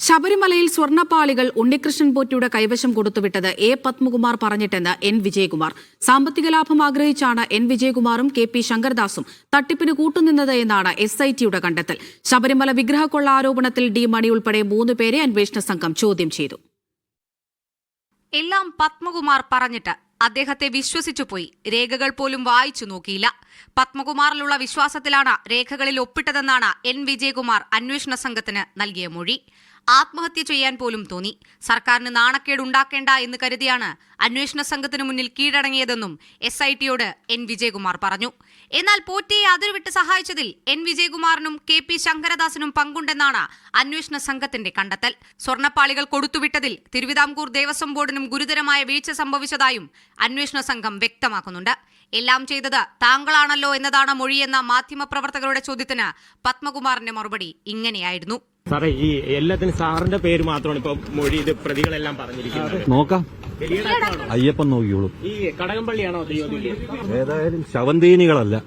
ശബരിമലയിൽ സ്വർണ്ണപ്പാളികൾ ഉണ്ണികൃഷ്ണൻ പോറ്റിയുടെ കൈവശം കൊടുത്തുവിട്ടത് A Padmakumar പറഞ്ഞിട്ടെന്ന് N Vijayakumar. സാമ്പത്തിക ലാഭം ആഗ്രഹിച്ചാണ് എൻ വിജയകുമാറും കെ പി ശങ്കരദാസും തട്ടിപ്പിന് കൂട്ടുനിന്നത് എന്നാണ് SITയുടെ കണ്ടെത്തൽ. ശബരിമല വിഗ്രഹക്കൊള്ള ആരോപണത്തിൽ ഡി മണി ഉൾപ്പെടെ 3 പേരെ അന്വേഷണ സംഘം ചോദ്യം ചെയ്തു. എല്ലാം പത്മകുമാർ പറഞ്ഞിട്ട് അദ്ദേഹത്തെ വിശ്വസിച്ചുപോയി. രേഖകൾ പോലും വായിച്ചു നോക്കിയില്ല. പത്മകുമാറിലുള്ള വിശ്വാസത്തിലാണ് രേഖകളിൽ ഒപ്പിട്ടതെന്നാണ് എൻ വിജയകുമാർ അന്വേഷണ സംഘത്തിന് നൽകിയ മൊഴി. ആത്മഹത്യ ചെയ്യാൻ പോലും തോന്നി. സർക്കാരിന് നാണക്കേടുണ്ടാക്കേണ്ട എന്ന് കരുതിയാണ് അന്വേഷണ സംഘത്തിന് മുന്നിൽ കീഴടങ്ങിയതെന്നും SITയോട് എൻ വിജയകുമാർ പറഞ്ഞു. എന്നാൽ പോറ്റിയെ അതിരുവിട്ട് സഹായിച്ചതിൽ എൻ വിജയകുമാറിനും കെ പി ശങ്കരദാസിനും പങ്കുണ്ടെന്നാണ് അന്വേഷണ സംഘത്തിന്റെ കണ്ടെത്തൽ. സ്വർണ്ണപ്പാളികൾ കൊടുത്തുവിട്ടതിൽ തിരുവിതാംകൂർ ദേവസ്വം ബോർഡിനും ഗുരുതരമായ വീഴ്ച സംഭവിച്ചതായും അന്വേഷണ സംഘം വ്യക്തമാക്കുന്നുണ്ട്. എല്ലാം ചെയ്തത് താങ്കളാണല്ലോ എന്നതാണ് മൊഴിയെന്ന മാധ്യമപ്രവർത്തകരുടെ ചോദ്യത്തിന് പത്മകുമാറിന്റെ മറുപടി ഇങ്ങനെയായിരുന്നു. സാറേ, ഈ എല്ലാത്തിനും സാറിന്റെ പേര് മാത്രമാണ് ഇപ്പൊ മൊഴി പ്രതികളെല്ലാം പറഞ്ഞിരിക്കുന്നത്. നോക്കാം, അയ്യപ്പൻ നോക്കിയോളൂ. ഈ കടകംപള്ളിയാണോ ഏതായാലും ശവന്തീനികളല്ല.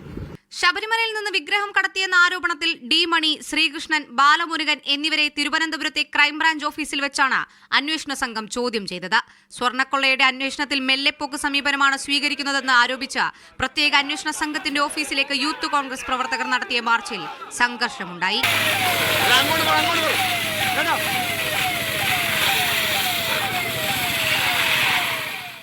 ശബരിമലയിൽ നിന്ന് വിഗ്രഹം കടത്തിയെന്ന ആരോപണത്തിൽ ഡി മണി, ശ്രീകൃഷ്ണൻ, ബാലമുരുകൻ എന്നിവരെ തിരുവനന്തപുരത്തെ ക്രൈംബ്രാഞ്ച് ഓഫീസിൽ വെച്ചാണ് അന്വേഷണ സംഘം ചോദ്യം ചെയ്തത്. സ്വർണ്ണക്കൊള്ളയുടെ അന്വേഷണത്തിൽ മെല്ലെപ്പോക്ക് സമീപനമാണ് സ്വീകരിക്കുന്നതെന്ന് ആരോപിച്ച് പ്രത്യേക അന്വേഷണ സംഘത്തിന്റെ ഓഫീസിലേക്ക് യൂത്ത് കോൺഗ്രസ് പ്രവർത്തകർ നടത്തിയ മാർച്ചിൽ സംഘർഷമുണ്ടായി.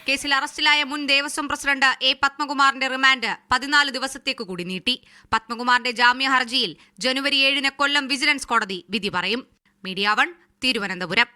കേസിൽ അറസ്റ്റിലായ മുൻ ദേവസ്വം പ്രസിഡന്റ് എ പത്മകുമാറിന്റെ റിമാൻഡ് 14 ദിവസത്തേക്ക് കൂടി നീട്ടി. പത്മകുമാറിന്റെ ജാമ്യ ഹർജിയിൽ ജനുവരി 7 കൊല്ലം വിജിലൻസ് കോടതി വിധി പറയും. മീഡിയ 1 തിരുവനന്തപുരം.